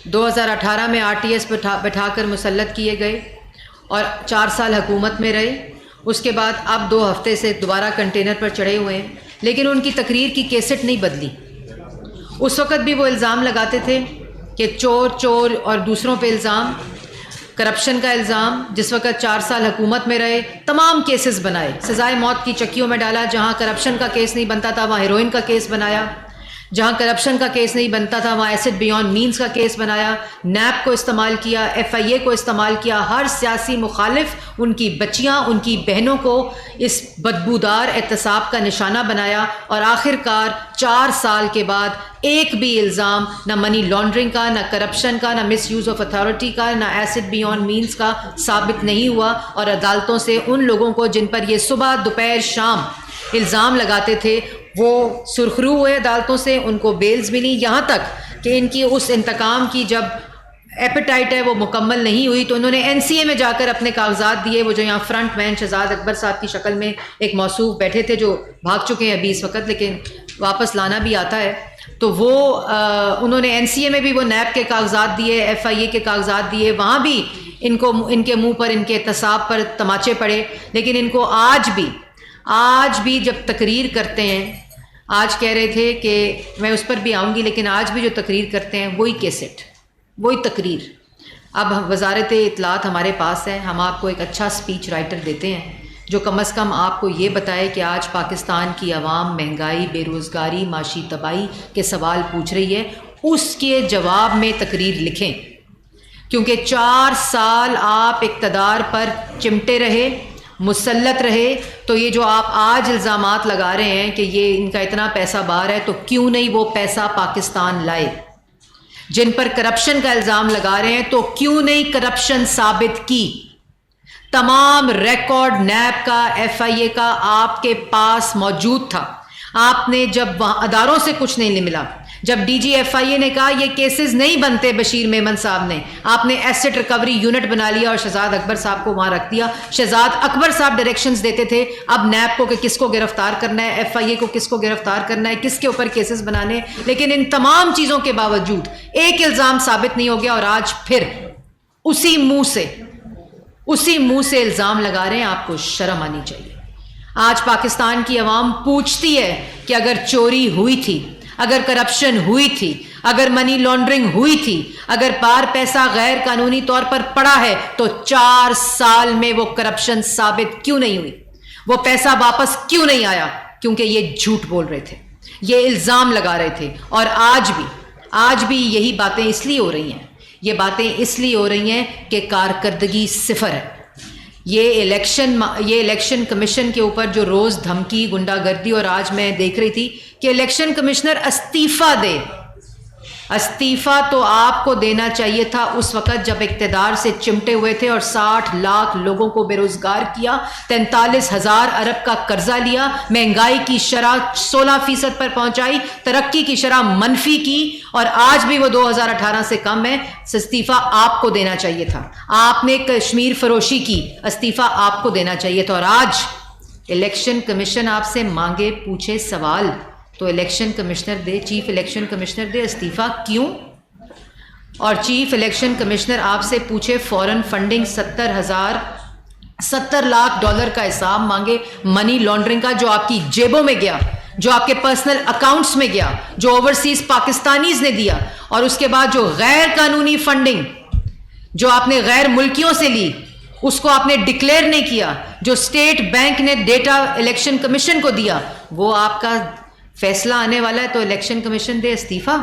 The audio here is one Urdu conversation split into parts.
2018 میں RTS بٹھا کر مسلط کیے گئے اور 4 سال حکومت میں رہے. اس کے بعد اب 2 ہفتے سے دوبارہ کنٹینر پر چڑھے ہوئے ہیں، لیکن ان کی تقریر کی کیسٹ نہیں بدلی. اس وقت بھی وہ الزام لگاتے تھے کہ چور اور دوسروں پہ الزام، کرپشن کا الزام. جس وقت 4 سال حکومت میں رہے تمام کیسز بنائے، سزائے موت کی چکیوں میں ڈالا. جہاں کرپشن کا کیس نہیں بنتا تھا وہاں ہیروئن کا کیس بنایا، جہاں کرپشن کا کیس نہیں بنتا تھا وہاں ایسڈ بیونڈ مینز کا کیس بنایا. نیب کو استعمال کیا، FIA کو استعمال کیا. ہر سیاسی مخالف، ان کی بچیاں، ان کی بہنوں کو اس بدبودار احتساب کا نشانہ بنایا. اور آخر کار 4 سال کے بعد ایک بھی الزام نہ منی لانڈرنگ کا، نہ کرپشن کا، نہ مس یوز آف اتھارٹی کا، نہ ایسڈ بیونڈ مینز کا ثابت نہیں ہوا. اور عدالتوں سے ان لوگوں کو جن پر یہ صبح دوپہر شام الزام لگاتے تھے وہ سرخرو ہوئے عدالتوں سے، ان کو بیلز ملی. یہاں تک کہ ان کی اس انتقام کی جب ایپیٹائٹ ہے وہ مکمل نہیں ہوئی تو انہوں نے NCA میں جا کر اپنے کاغذات دیے. وہ جو یہاں فرنٹ مین شہزاد اکبر صاحب کی شکل میں ایک موصوف بیٹھے تھے جو بھاگ چکے ہیں ابھی اس وقت، لیکن واپس لانا بھی آتا ہے، تو وہ انہوں نے NCA میں بھی وہ نیب کے کاغذات دیے، FIA کے کاغذات دیے. وہاں بھی ان کے منہ پر، ان کے احتساب پر تماچے پڑے. لیکن ان کو آج بھی جب تقریر کرتے ہیں، آج کہہ رہے تھے کہ میں اس پر بھی آؤں گی، لیکن آج بھی جو تقریر کرتے ہیں وہی کیسٹ، وہی تقریر. اب وزارت اطلاعات ہمارے پاس ہے، ہم آپ کو ایک اچھا سپیچ رائٹر دیتے ہیں جو کم از کم آپ کو یہ بتائے کہ آج پاکستان کی عوام مہنگائی، بے روزگاری، معاشی تباہی کے سوال پوچھ رہی ہے. اس کے جواب میں تقریر لکھیں، کیونکہ 4 سال آپ اقتدار پر چمٹے رہے، مسلط رہے. تو یہ جو آپ آج الزامات لگا رہے ہیں کہ یہ ان کا اتنا پیسہ باہر ہے، تو کیوں نہیں وہ پیسہ پاکستان لائے؟ جن پر کرپشن کا الزام لگا رہے ہیں تو کیوں نہیں کرپشن ثابت کی؟ تمام ریکارڈ نیب کا، FIA کا آپ کے پاس موجود تھا. آپ نے جب وہاں اداروں سے کچھ نہیں ملا، جب DG FIA نے کہا یہ کیسز نہیں بنتے بشیر میمن صاحب نے، آپ نے ایسٹ ریکوری یونٹ بنا لیا اور شہزاد اکبر صاحب کو وہاں رکھ دیا. شہزاد اکبر صاحب ڈائریکشنز دیتے تھے اب نیب کو کہ کس کو گرفتار کرنا ہے، FIA کو کس کو گرفتار کرنا ہے، کس کے اوپر کیسز بنانے. لیکن ان تمام چیزوں کے باوجود ایک الزام ثابت نہیں ہو گیا، اور آج پھر اسی منہ سے الزام لگا رہے ہیں. آپ کو شرم آنی چاہیے. آج پاکستان کی عوام پوچھتی ہے کہ اگر چوری ہوئی تھی، اگر کرپشن ہوئی تھی، اگر منی لانڈرنگ ہوئی تھی، اگر باہر پیسہ غیر قانونی طور پر پڑا ہے، تو 4 سال میں وہ کرپشن ثابت کیوں نہیں ہوئی؟ وہ پیسہ واپس کیوں نہیں آیا؟ کیونکہ یہ جھوٹ بول رہے تھے، یہ الزام لگا رہے تھے. اور آج بھی یہی باتیں اس لیے ہو رہی ہیں، یہ باتیں اس لیے ہو رہی ہیں کہ کارکردگی صفر ہے. یہ الیکشن کمیشن کے اوپر جو روز دھمکی، گنڈا گردی، اور آج میں دیکھ رہی تھی کہ الیکشن کمشنر استعفیٰ دے. استعفیٰ تو آپ کو دینا چاہیے تھا اس وقت جب اقتدار سے چمٹے ہوئے تھے اور 60 لاکھ لوگوں کو بے روزگار کیا، 43,000 ارب کا قرضہ لیا، مہنگائی کی شرح 16% پر پہنچائی، ترقی کی شرح منفی کی، اور آج بھی وہ 2018 سے کم ہے. استعفیٰ آپ کو دینا چاہیے تھا. آپ نے کشمیر فروشی کی، استعفیٰ آپ کو دینا چاہیے تھا. اور آج الیکشن کمیشن آپ سے مانگے، پوچھے سوال تو الیکشن کمشنر دے، چیف الیکشن کمشنر دے استعفیٰ. کیوں؟ اور چیف الیکشن کمشنر آپ سے پوچھے فورن فنڈنگ 70 لاکھ ڈالر کا حساب مانگے منی لانڈرنگ کا، جو آپ کی جیبوں میں گیا، جو آپ کے پرسنل اکاؤنٹس میں گیا، جو اوورسیز پاکستانیز نے دیا. اور اس کے بعد جو غیر قانونی فنڈنگ جو آپ نے غیر ملکیوں سے لی، اس کو آپ نے ڈکلیئر نہیں کیا، جو اسٹیٹ بینک نے ڈیٹا الیکشن کمیشن کو دیا، وہ آپ کا فیصلہ آنے والا ہے. تو الیکشن کمیشن دے استعفیٰ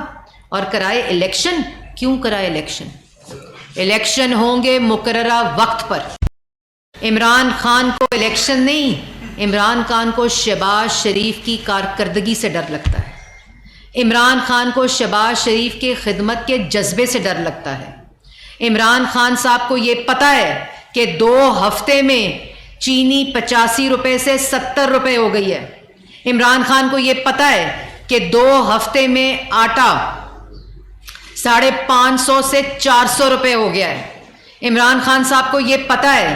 اور کرائے الیکشن. کیوں کرائے الیکشن؟ الیکشن ہوں گے مقررہ وقت پر. عمران خان کو الیکشن نہیں، عمران خان کو شہباز شریف کی کارکردگی سے ڈر لگتا ہے. عمران خان کو شہباز شریف کے خدمت کے جذبے سے ڈر لگتا ہے. عمران خان صاحب کو یہ پتہ ہے کہ 2 ہفتے میں چینی 85 روپے سے 70 روپے ہو گئی ہے. عمران خان کو یہ پتہ ہے کہ 2 ہفتے میں آٹا 550 سے 400 روپے ہو گیا ہے. عمران خان صاحب کو یہ پتہ ہے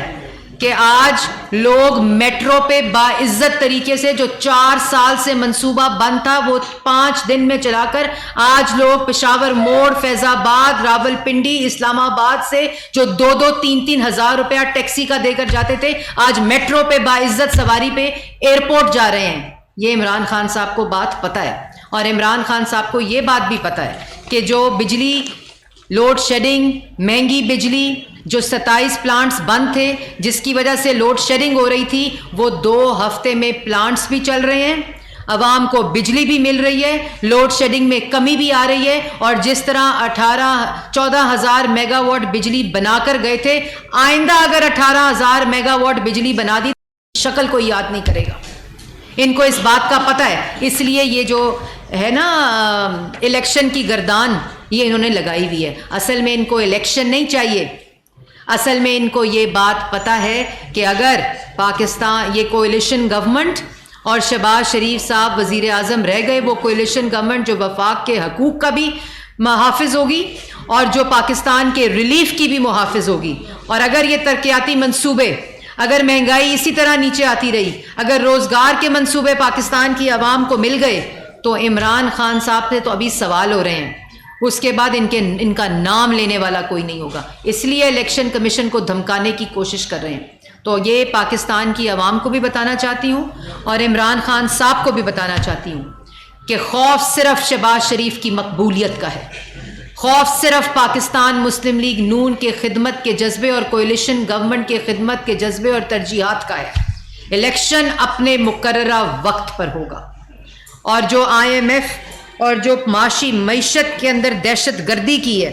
کہ آج لوگ میٹرو پہ باعزت طریقے سے جو 4 سال سے منصوبہ بند تھا وہ 5 دن میں چلا کر آج لوگ پشاور موڑ، فیض آباد، راول پنڈی، اسلام آباد سے جو 2-2 3-3 ہزار روپیہ ٹیکسی کا دے کر جاتے تھے آج میٹرو پہ باعزت سواری پہ ایئرپورٹ جا رہے ہیں. یہ عمران خان صاحب کو بات پتہ ہے. اور عمران خان صاحب کو یہ بات بھی پتہ ہے کہ جو بجلی لوڈ شیڈنگ، مہنگی بجلی، جو 27 پلانٹس بند تھے جس کی وجہ سے لوڈ شیڈنگ ہو رہی تھی، وہ 2 ہفتے میں پلانٹس بھی چل رہے ہیں، عوام کو بجلی بھی مل رہی ہے، لوڈ شیڈنگ میں کمی بھی آ رہی ہے. اور جس طرح 14,000 میگا واٹ بجلی بنا کر گئے تھے، آئندہ اگر 18,000 میگا واٹ بجلی بنا دی شکل کوئی یاد نہیں کرے گا. ان کو اس بات کا پتہ ہے. اس لیے یہ جو ہے نا الیکشن کی گردان یہ انہوں نے لگائی ہوئی ہے. اصل میں ان کو الیکشن نہیں چاہیے. اصل میں ان کو یہ بات پتہ ہے کہ اگر پاکستان یہ کوئلیشن گورنمنٹ اور شہباز شریف صاحب وزیر اعظم رہ گئے، وہ کوئلیشن گورنمنٹ جو وفاق کے حقوق کا بھی محافظ ہوگی اور جو پاکستان کے ریلیف کی بھی محافظ ہوگی. اور اگر یہ ترقیاتی منصوبے، اگر مہنگائی اسی طرح نیچے آتی رہی، اگر روزگار کے منصوبے پاکستان کی عوام کو مل گئے تو عمران خان صاحب سے تو ابھی سوال ہو رہے ہیں، اس کے بعد ان کا نام لینے والا کوئی نہیں ہوگا. اس لیے الیکشن کمیشن کو دھمکانے کی کوشش کر رہے ہیں. تو یہ پاکستان کی عوام کو بھی بتانا چاہتی ہوں اور عمران خان صاحب کو بھی بتانا چاہتی ہوں کہ خوف صرف شہباز شریف کی مقبولیت کا ہے، خوف صرف پاکستان مسلم لیگ نون کے خدمت کے جذبے اور کوئلیشن گورنمنٹ کے خدمت کے جذبے اور ترجیحات کا ہے. الیکشن اپنے مقررہ وقت پر ہوگا. اور جو IMF اور جو معیشت کے اندر دہشت گردی کی ہے،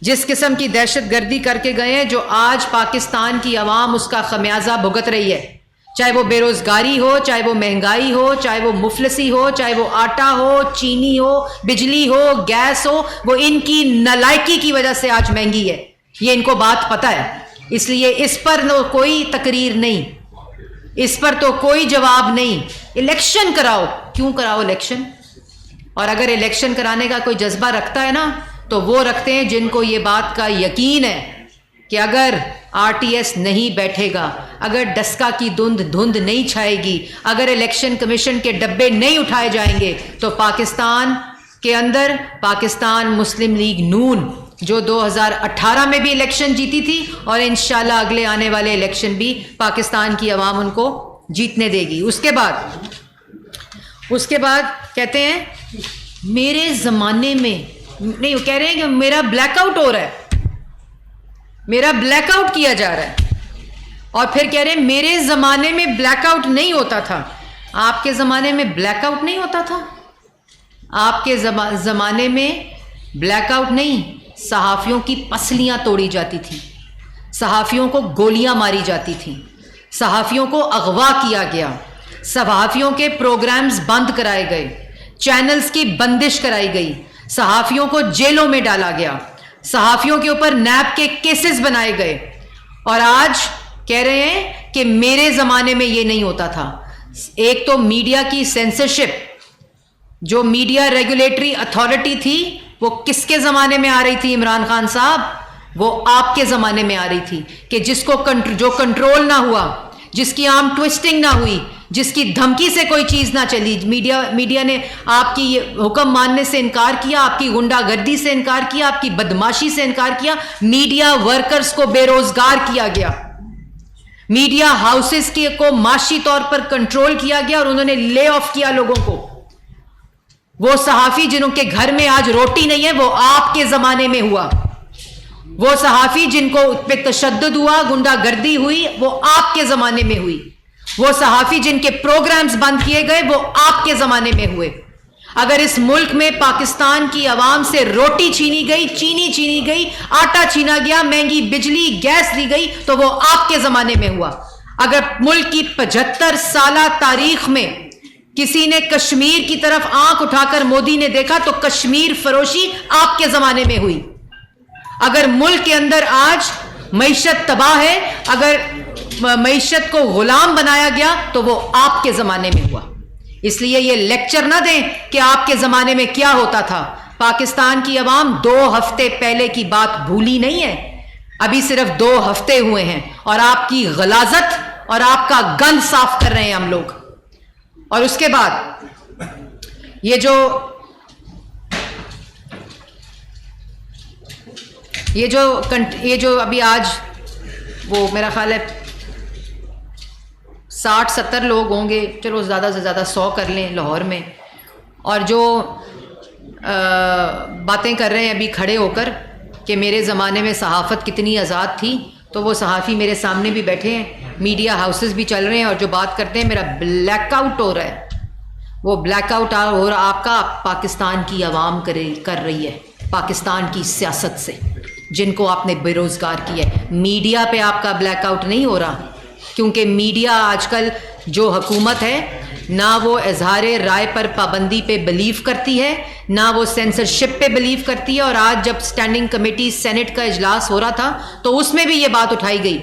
جس قسم کی دہشت گردی کر کے گئے ہیں، جو آج پاکستان کی عوام اس کا خمیازہ بھگت رہی ہے، چاہے وہ بے روزگاری ہو، چاہے وہ مہنگائی ہو، چاہے وہ مفلسی ہو، چاہے وہ آٹا ہو، چینی ہو، بجلی ہو، گیس ہو، وہ ان کی نالائکی کی وجہ سے آج مہنگی ہے. یہ ان کو بات پتہ ہے. اس لیے اس پر کوئی تقریر نہیں، اس پر تو کوئی جواب نہیں. الیکشن کراؤ. کیوں کراؤ الیکشن؟ اور اگر الیکشن کرانے کا کوئی جذبہ رکھتا ہے نا تو وہ رکھتے ہیں جن کو یہ بات کا یقین ہے کہ اگر RTS نہیں بیٹھے گا، اگر ڈسکا کی دھند نہیں چھائے گی، اگر الیکشن کمیشن کے ڈبے نہیں اٹھائے جائیں گے تو پاکستان کے اندر پاکستان مسلم لیگ نون جو 2018 میں بھی الیکشن جیتی تھی اور انشاءاللہ اگلے آنے والے الیکشن بھی پاکستان کی عوام ان کو جیتنے دے گی. اس کے بعد کہتے ہیں میرے زمانے میں نہیں، وہ کہہ رہے ہیں کہ میرا بلیک آؤٹ ہو رہا ہے، میرا بلیک آؤٹ کیا جا رہا ہے. اور پھر کہہ رہے ہیں میرے زمانے میں بلیک آؤٹ نہیں ہوتا تھا. آپ کے زمانے میں بلیک آؤٹ نہیں ہوتا تھا؟ آپ کے زمانے میں بلیک آؤٹ نہیں، صحافیوں کی پسلیاں توڑی جاتی تھیں، صحافیوں کو گولیاں ماری جاتی تھیں، صحافیوں کو اغوا کیا گیا، صحافیوں کے پروگرامز بند کرائے گئے، چینلز کی بندش کرائی گئی، صحافیوں کو جیلوں میں ڈالا گیا، صحافیوں کے اوپر نیب کے کیسز بنائے گئے. اور آج کہہ رہے ہیں کہ میرے زمانے میں یہ نہیں ہوتا تھا. ایک تو میڈیا کی سینسرشپ، جو میڈیا ریگولیٹری اتھارٹی تھی وہ کس کے زمانے میں آ رہی تھی عمران خان صاحب؟ وہ آپ کے زمانے میں آ رہی تھی کہ جس کو جو کنٹرول نہ ہوا، جس کی عام ٹوسٹنگ نہ ہوئی، جس کی دھمکی سے کوئی چیز نہ چلی. میڈیا نے آپ کی حکم ماننے سے انکار کیا، آپ کی غنڈہ گردی سے انکار کیا، آپ کی بدماشی سے انکار کیا. میڈیا ورکرز کو بے روزگار کیا گیا، میڈیا ہاؤسز کو معاشی طور پر کنٹرول کیا گیا اور انہوں نے لے آف کیا لوگوں کو. وہ صحافی جنہوں کے گھر میں آج روٹی نہیں ہے وہ آپ کے زمانے میں ہوا. وہ صحافی جن کو پہ تشدد ہوا، غنڈہ گردی ہوئی، وہ آپ کے زمانے میں ہوئی. وہ صحافی جن کے پروگرامز بند کیے گئے وہ آپ کے زمانے میں ہوئے. اگر اس ملک میں پاکستان کی عوام سے روٹی چھینی گئی، چینی چھینی گئی، آٹا چھینا گیا، مہنگی بجلی گیس لی گئی تو وہ آپ کے زمانے میں ہوا. اگر ملک کی 75 سالہ تاریخ میں کسی نے کشمیر کی طرف آنکھ اٹھا کر مودی نے دیکھا تو کشمیر فروشی آپ کے زمانے میں ہوئی. اگر ملک کے اندر آج معیشت تباہ ہے، اگر معیشت کو غلام بنایا گیا تو وہ آپ کے زمانے میں ہوا. اس لیے یہ لیکچر نہ دیں کہ آپ کے زمانے میں کیا ہوتا تھا. پاکستان کی عوام 2 ہفتے پہلے کی بات بھولی نہیں ہے. ابھی صرف 2 ہفتے ہوئے ہیں اور آپ کی غلاظت اور آپ کا گند صاف کر رہے ہیں ہم لوگ. اور اس کے بعد یہ جو ابھی آج وہ میرا خیال ہے 60-70 لوگ ہوں گے، چلو زیادہ سے زیادہ 100 کر لیں لاہور میں، اور جو باتیں کر رہے ہیں ابھی کھڑے ہو کر کہ میرے زمانے میں صحافت کتنی آزاد تھی، تو وہ صحافی میرے سامنے بھی بیٹھے ہیں، میڈیا ہاؤسز بھی چل رہے ہیں، اور جو بات کرتے ہیں میرا بلیک آؤٹ ہو رہا ہے. وہ بلیک آؤٹ ہو رہا آپ کا پاکستان کی عوام کر رہی ہے، پاکستان کی سیاست سے، جن کو آپ نے بے روزگار کیا ہے. میڈیا پہ آپ کا بلیک آؤٹ نہیں ہو رہا، کیونکہ میڈیا آج کل جو حکومت ہے نہ وہ اظہار رائے پر پابندی پہ بلیو کرتی ہے، نہ وہ سینسرشپ پہ بلیو کرتی ہے. اور آج جب اسٹینڈنگ کمیٹی سینٹ کا اجلاس ہو رہا تھا تو اس میں بھی یہ بات اٹھائی گئی،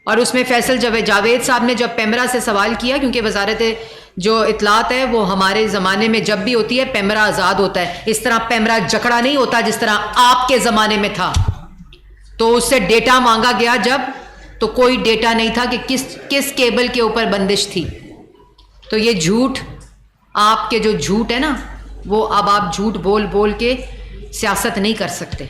اور اس میں فیصل جاوید صاحب نے جب پیمرا سے سوال کیا، کیونکہ وزارت جو اطلاعات ہے وہ ہمارے زمانے میں جب بھی ہوتی ہے پیمرا آزاد ہوتا ہے، اس طرح پیمرا جکڑا نہیں ہوتا جس طرح آپ کے زمانے میں تھا. تو اس سے ڈیٹا مانگا گیا جب، تو کوئی ڈیٹا نہیں تھا کہ کس کیبل کے اوپر بندش تھی. تو یہ جھوٹ، آپ کے جو جھوٹ ہے نا، وہ اب آپ جھوٹ بول بول کے سیاست نہیں کر سکتے.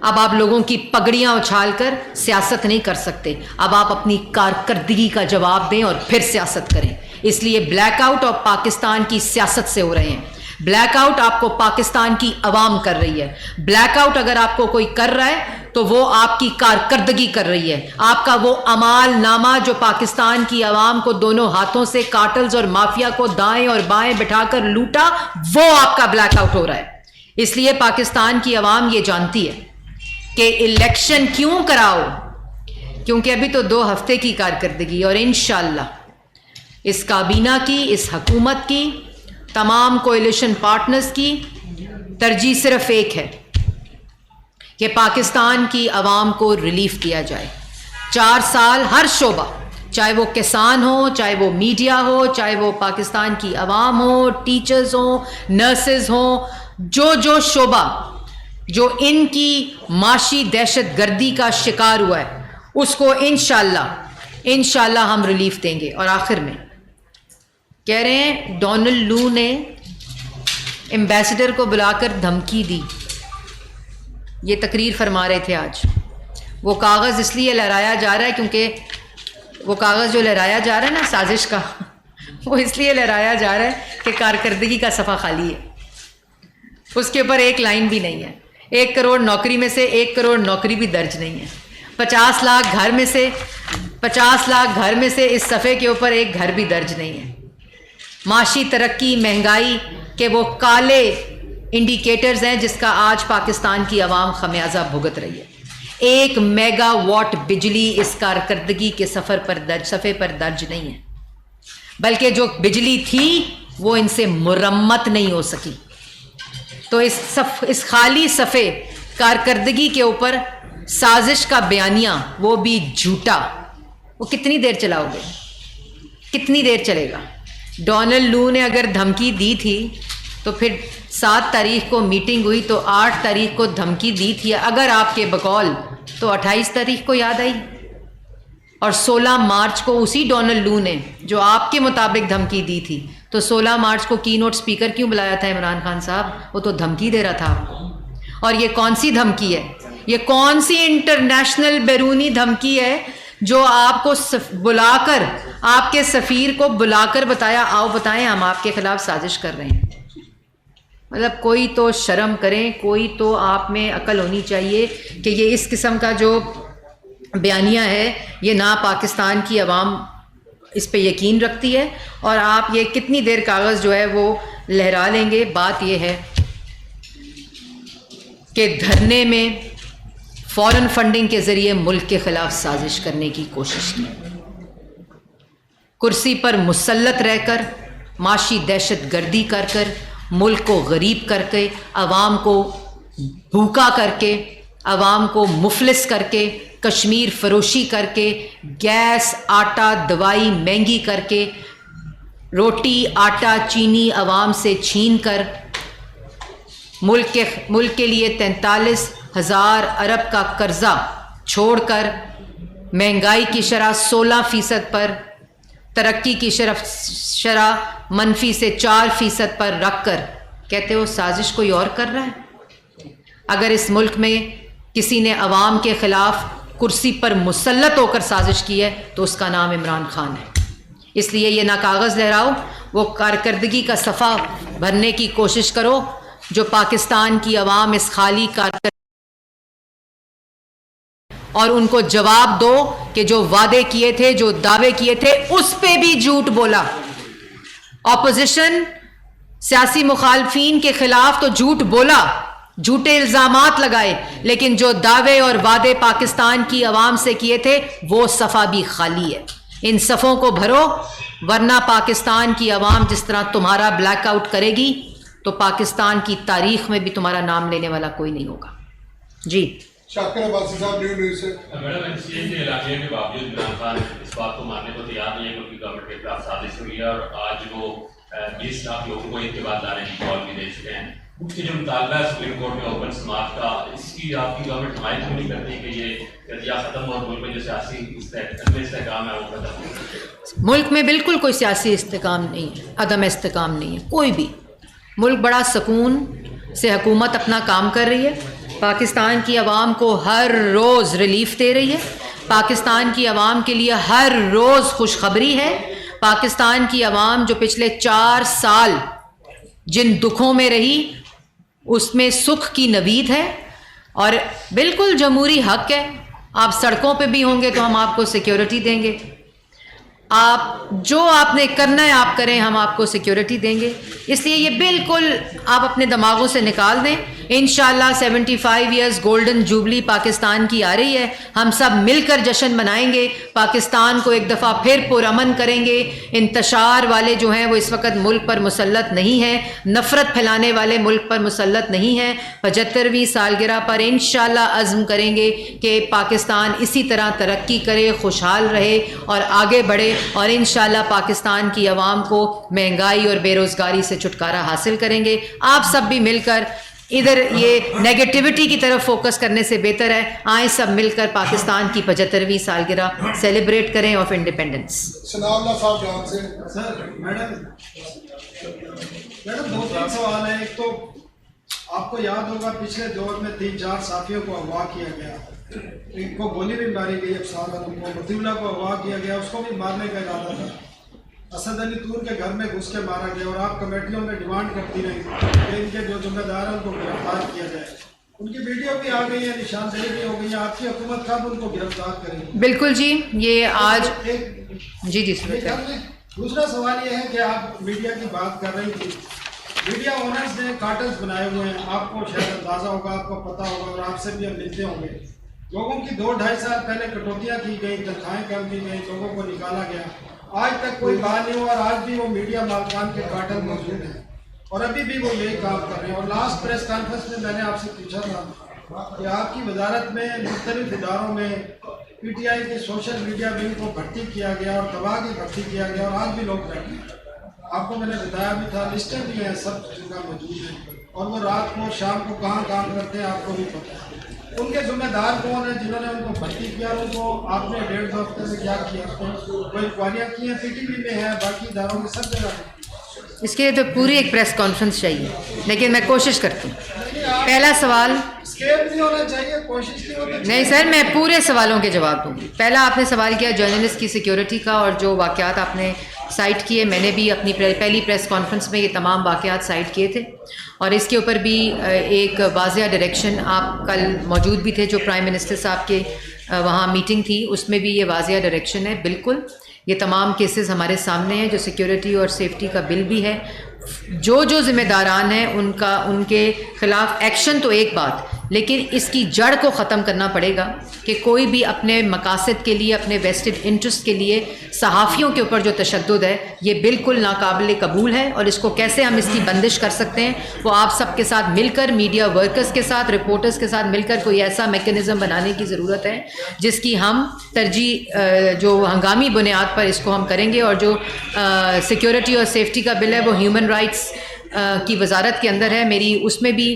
اب آپ لوگوں کی پگڑیاں اچھال کر سیاست نہیں کر سکتے. اب آپ اپنی کارکردگی کا جواب دیں اور پھر سیاست کریں. اس لیے بلیک آؤٹ اور پاکستان کی سیاست سے ہو رہے ہیں. بلیک آؤٹ آپ کو پاکستان کی عوام کر رہی ہے. بلیک آؤٹ اگر آپ کو کوئی کر رہا ہے تو وہ آپ کی کارکردگی کر رہی ہے. آپ کا وہ اعمال نامہ جو پاکستان کی عوام کو دونوں ہاتھوں سے کارٹلز اور مافیا کو دائیں اور بائیں بٹھا کر لوٹا، وہ آپ کا بلیک آؤٹ ہو رہا ہے. اس لیے پاکستان کی عوام یہ جانتی ہے کہ الیکشن کیوں کراؤ، کیونکہ ابھی تو 2 ہفتے کی کارکردگی، اور انشاءاللہ اس کابینہ کی، اس حکومت کی، تمام کولیشن پارٹنرز کی ترجیح صرف ایک ہے کہ پاکستان کی عوام کو ریلیف دیا جائے. 4 سال ہر شعبہ، چاہے وہ کسان ہو، چاہے وہ میڈیا ہو، چاہے وہ پاکستان کی عوام ہو، ٹیچرز ہوں، نرسز ہوں، جو شعبہ جو ان کی معاشی دہشت گردی کا شکار ہوا ہے، اس کو انشاءاللہ ہم ریلیف دیں گے. اور آخر میں کہہ رہے ہیں ڈونلڈ لو نے ایمبیسڈر کو بلا کر دھمکی دی. یہ تقریر فرما رہے تھے آج. وہ کاغذ اس لیے لہرایا جا رہا ہے کیونکہ وہ کاغذ جو لہرایا جا رہا ہے نا سازش کا، وہ اس لیے لہرایا جا رہا ہے کہ کارکردگی کا صفحہ خالی ہے، اس کے اوپر ایک لائن بھی نہیں ہے. 1 کروڑ نوکری میں سے 1 کروڑ نوکری بھی درج نہیں ہے. 50 لاکھ گھر میں سے اس صفحے کے اوپر ایک گھر بھی درج نہیں ہے. معاشی ترقی، مہنگائی کے وہ کالے انڈیکیٹرز ہیں جس کا آج پاکستان کی عوام خمیازہ بھگت رہی ہے. 1 میگا واٹ بجلی اس کارکردگی کے صفحے پر درج نہیں ہے، بلکہ جو بجلی تھی وہ ان سے مرمت نہیں ہو سکی. تو اس خالی صفحے کارکردگی کے اوپر سازش کا بیانیہ، وہ بھی جھوٹا، وہ کتنی دیر چلاؤ گے؟ کتنی دیر چلے گا؟ ڈونلڈ لو نے اگر دھمکی دی تھی تو پھر 7 تاریخ کو میٹنگ ہوئی تو 8 تاریخ کو دھمکی دی تھی اگر آپ کے بقول، تو 28 تاریخ کو یاد آئی. اور 16 مارچ کو اسی ڈونلڈ لو نے جو آپ کے مطابق دھمکی دی تھی، تو 16 مارچ کو کی نوٹ سپیکر کیوں بلایا تھا عمران خان صاحب؟ وہ تو دھمکی دے رہا تھا آپ کو. اور یہ کون سی دھمکی ہے؟ یہ کون سی انٹرنیشنل بیرونی دھمکی ہے جو آپ کو بلا کر، آپ کے سفیر کو بلا کر بتایا آؤ بتائیں ہم آپ کے خلاف سازش کر رہے ہیں؟ مطلب کوئی تو شرم کریں، کوئی تو آپ میں عقل ہونی چاہیے کہ یہ اس قسم کا جو بیانیہ ہے یہ نہ پاکستان کی عوام اس پہ یقین رکھتی ہے، اور آپ یہ کتنی دیر کاغذ جو ہے وہ لہرا لیں گے. بات یہ ہے کہ دھرنے میں فورن فنڈنگ کے ذریعے ملک کے خلاف سازش کرنے کی کوشش کی، کرسی پر مسلط رہ کر معاشی دہشت گردی کر کر، ملک کو غریب کر کے، عوام کو بھوکا کر کے، عوام کو مفلس کر کے، کشمیر فروشی کر کے، گیس، آٹا، دوائی مہنگی کر کے، روٹی، آٹا، چینی عوام سے چھین کر، ملک کے لیے 43,000 ارب کا قرضہ چھوڑ کر مہنگائی کی شرح 16% پر، ترقی کی شرح منفی سے 4% پر رکھ کر کہتے ہو سازش کوئی اور کر رہا ہے؟ اگر اس ملک میں کسی نے عوام کے خلاف کرسی پر مسلط ہو کر سازش کی ہے تو اس کا نام عمران خان ہے. اس لیے یہ نہ کاغذ لہراؤ، وہ کارکردگی کا صفحہ بھرنے کی کوشش کرو جو پاکستان کی عوام اس خالی کارکردگی، اور ان کو جواب دو کہ جو وعدے کیے تھے، جو دعوے کیے تھے، اس پہ بھی جھوٹ بولا. اپوزیشن سیاسی مخالفین کے خلاف تو جھوٹ بولا، جھوٹے الزامات لگائے، لیکن جو دعوے اور وعدے پاکستان کی عوام سے کیے تھے وہ صفحہ بھی خالی ہے. ان صفوں کو بھرو، ورنہ پاکستان کی عوام جس طرح تمہارا بلیک آؤٹ کرے گی تو پاکستان کی تاریخ میں بھی تمہارا نام لینے والا کوئی نہیں ہوگا. جی شاکر عباسی صاحب نیو نیوز سے. میڈم این سی اے کے علاقے کے باوجود عمران خان اس بات کو ماننے کو تیار نہیں ہے کہ ان کی گورنمنٹ کے خلاف سازش ہوئی ہے، اور آج وہ 20 لاکھ لوگوں کو انتخاب لانے کی کال بھی دے چکے ہیں. اس کے جو مطالبہ ہے سپریم کورٹ میں اوپن سماعت کا، اس کی آپ کی گورنمنٹ حمایت کیوں نہیں کرتی کہ یہ قضیہ ختم اور ملک میں جو سیاسی استحکام ہے وہ ختم ہو؟ ملک میں بالکل کوئی سیاسی استحکام نہیں ہے، عدم استحکام نہیں ہے کوئی بھی. ملک بڑا سکون سے حکومت اپنا کام کر رہی ہے، پاکستان کی عوام کو ہر روز ریلیف دے رہی ہے، پاکستان کی عوام کے لیے ہر روز خوشخبری ہے. پاکستان کی عوام جو پچھلے 4 سال جن دکھوں میں رہی اس میں سکھ کی نوید ہے، اور بالکل جمہوری حق ہے. آپ سڑکوں پہ بھی ہوں گے تو ہم آپ کو سیکیورٹی دیں گے، آپ جو آپ نے کرنا ہے آپ کریں، ہم آپ کو سیکیورٹی دیں گے. اس لیے یہ بالکل آپ اپنے دماغوں سے نکال دیں. انشاءاللہ 75 ایئرز گولڈن جوبلی پاکستان کی آ رہی ہے، ہم سب مل کر جشن منائیں گے، پاکستان کو ایک دفعہ پھر پرامن کریں گے. انتشار والے جو ہیں وہ اس وقت ملک پر مسلط نہیں ہیں، نفرت پھیلانے والے ملک پر مسلط نہیں ہیں. 75ویں سالگرہ پر انشاءاللہ عزم کریں گے کہ پاکستان اسی طرح ترقی کرے، خوشحال رہے اور آگے بڑھے، اور انشاءاللہ پاکستان کی عوام کو مہنگائی اور بے روزگاری سے چھٹکارا حاصل کریں گے. آپ سب بھی مل کر ادھر یہ نیگیٹیوٹی کی طرف فوکس کرنے سے بہتر ہے آئیں سب مل کر پاکستان کی 75ویں سالگرہ سیلیبریٹ کریں آف انڈیپینڈنس. ثناء اللہ صاحب جان سے. سر میڈم 2-3 سوال ہیں. ایک تو آپ کو یاد ہوگا پچھلے دور میں 3-4 صحافیوں کو اغوا کیا گیا، ایک کو گولی بھی ماری گئی، افسانہ کو مطیولہ کو اغوا کیا گیا، اس کو بھی مارنے کا ارادہ تھا. اسد علی طور کے گھر میں گھس کے مارا گیا، اور آپ کمیٹیوں میں ڈیمانڈ کرتی رہی کہ ان کے جو ذمہ دار ہیں ان کو گرفتار کیا جائے. ان کی ویڈیو بھی آ گئی ہے، نشاندہی بھی ہو گئی ہے. آپ کی حکومت کب ان کو گرفتار کرے گی؟ بالکل جی، یہ آج جی دوسرا سوال یہ ہے کہ آپ میڈیا کی بات کر رہی تھی، میڈیا اونرز نے کارٹلز بنائے ہوئے ہیں، آپ کو شاید اندازہ ہوگا، آپ کو پتہ ہوگا، اور آپ سے بھی ہم ملتے ہوں گے. لوگوں کی 2-2.5 سال پہلے کٹوتیاں کی گئی، تنخواہیں کم کی گئی، لوگوں کو نکالا گیا، آج تک کوئی بات نہیں ہوا، اور آج بھی وہ میڈیا مالکان کے کارٹل موجود ہیں اور ابھی بھی وہ یہی کام کر رہے ہیں. اور لاسٹ پریس کانفرنس میں نے آپ سے پوچھا تھا کہ آپ کی وزارت میں مختلف اداروں میں پی ٹی آئی کے سوشل میڈیا ونگ کو بھرتی کیا گیا اور تباہ کی بھرتی کیا گیا، اور آج بھی لوگ بیٹھے ہیں. آپ کو میں نے بتایا بھی تھا، لسٹیں بھی ہیں، سب جگہ موجود ہیں، اور وہ رات کو شام کو کہاں کام کرتے ہیں آپ کو بھی پتہ ہے. ان کے ذمہ دار کون ہیں جنہوں نے ان کو بھرتی کیا، اور ان کو آپ نے 1.5-2 ہفتے میں کیا کیا؟ وہ انکوائریاں کی ہیں، پی ٹی وی میں ہے، باقی اداروں میں سب جگہ. اس کے تو پوری ایک پریس کانفرنس چاہیے، لیکن میں کوشش کرتی ہوں. پہلا سوال اسکیپ نہیں ہونا چاہیے، کوشش نہیں ہونا چاہیے. نہیں سر، میں پورے سوالوں کے جواب دوں گی. پہلا آپ نے سوال کیا جرنلسٹ کی سیکیورٹی کا، اور جو واقعات آپ نے سائٹ کیے، میں نے بھی اپنی پہلی پریس کانفرنس میں یہ تمام واقعات سائٹ کیے تھے، اور اس کے اوپر بھی ایک واضح ڈائریکشن، آپ کل موجود بھی تھے جو پرائم منسٹر صاحب کے وہاں میٹنگ تھی، اس میں بھی یہ واضح ڈائریکشن ہے. بالکل یہ تمام کیسز ہمارے سامنے ہیں، جو سیکیورٹی اور سیفٹی کا بل بھی ہے. جو ذمہ داران ہیں ان کے خلاف ایکشن تو ایک بات، لیکن اس کی جڑ کو ختم کرنا پڑے گا کہ کوئی بھی اپنے مقاصد کے لیے، اپنے ویسٹڈ انٹرسٹ کے لیے صحافیوں کے اوپر جو تشدد ہے یہ بالکل ناقابل قبول ہے. اور اس کو کیسے ہم اس کی بندش کر سکتے ہیں، وہ آپ سب کے ساتھ مل کر، میڈیا ورکرز کے ساتھ، رپورٹرز کے ساتھ مل کر کوئی ایسا میکینزم بنانے کی ضرورت ہے جس کی ہم ترجیح جو ہنگامی بنیاد پر اس کو ہم کریں گے. اور جو سیکیورٹی اور سیفٹی کا بل ہے وہ ہیومن رائٹس کی وزارت کے اندر ہے، میری اس میں بھی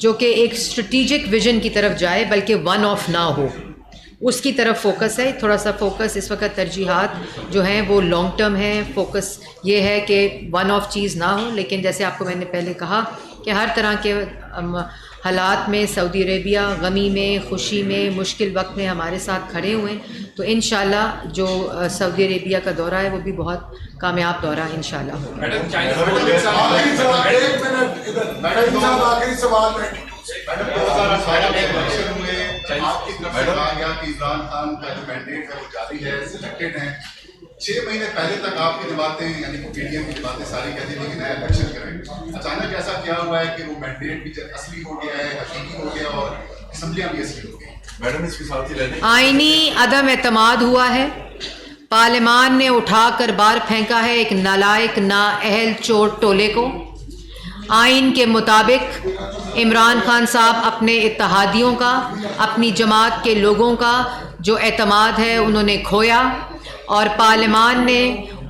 جو کہ ایک اسٹریٹجک ویژن کی طرف جائے بلکہ ون آف نہ ہو، اس کی طرف فوکس ہے. تھوڑا سا فوکس اس وقت ترجیحات جو ہیں وہ لانگ ٹرم ہیں. فوکس یہ ہے کہ ون آف چیز نہ ہو، لیکن جیسے آپ کو میں نے پہلے کہا کہ ہر طرح کے حالات میں سعودی عربیہ غمی میں، خوشی میں، مشکل وقت میں ہمارے ساتھ کھڑے ہوئے ہیں. تو انشاءاللہ جو سعودی عربیہ کا دورہ ہے وہ بھی بہت کامیاب دورہ انشاءاللہ ہوگا. آخری سوال، ایک منٹ ادھر میڈم صاحب، آخری سوال. الیکشن ہوئے، آپ کی طرف سے کہا گیا کہ عمران خان کا جو مینڈیٹ ہے وہ جاری ہے، سلیکٹڈ ہیں. 6 مہینے پہلے تک آپ کی جماعتیں یعنی کہ پی ڈی ایم کی جماعتیں ساری کہتی تھیں کہ نیا الیکشن کریں. اچانک ایسا کیا ہوا ہے کہ وہ مینڈیٹ بھی اصلی ہو گیا ہے، حقیقی ہو گیا اور اسمبلیاں بھی اصلی ہو گئی؟ میڈم اس کے ساتھ ہی رہنے آئینی عدم اعتماد ہوا ہے. پارلیمان نے اٹھا کر باہر پھینکا ہے ایک نالائق نااہل چور ٹولے کو. آئین کے مطابق عمران خان صاحب اپنے اتحادیوں کا، اپنی جماعت کے لوگوں کا جو اعتماد ہے انہوں نے کھویا، اور پارلیمان نے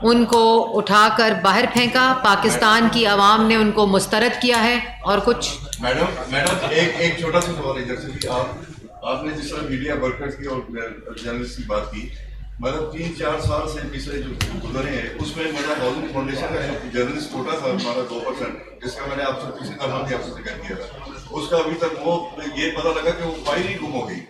ان کو اٹھا کر باہر پھینکا. پاکستان کی عوام نے ان کو مسترد کیا ہے. اور کچھ میڈم ایک چھوٹا سا سوال ادھر سے بھی. آپ نے جس طرح میڈیا ورکرز کی اور جرنلسٹ کی بات کی، مطلب 3-4 سال سے پچھلے جو گزرے ہیں اس میں مطلب ہاؤسنگ فاؤنڈیشن کا جو جرنلسٹ کوٹا تھا ہمارا 2%، جس کا میں نے آپ سے پچھلی دفعہ بھی آپ سے ذکر کیا تھا، اس کا ابھی تک وہ یہ پتہ لگا کہ وہ فائل ہی گم ہو گئی.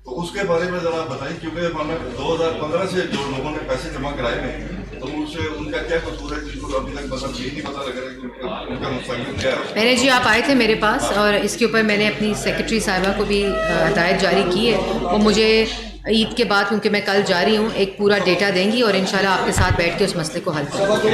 تو اس کے بارے میں ذرا بتائیں، کیونکہ ہمیں 2015 سے جو لوگوں نے پیسے جمع کرائے ہیں تو ان کا کیا قصور ہے جن کو ابھی تک مطلب یہ نہیں پتہ لگ رہا ہے کہ ان کا مستقبل کیا ہے. میں نے جی آپ آئے تھے میرے پاس اور اس کے اوپر میں نے اپنی سیکرٹری صاحبہ کو بھی ہدایت جاری کی ہے. وہ مجھے عید کے بعد، کیونکہ میں کل جا رہی ہوں، ایک پورا ڈیٹا دیں گی اور انشاءاللہ آپ کے ساتھ بیٹھ کے اس مسئلے کو حل کریں گے.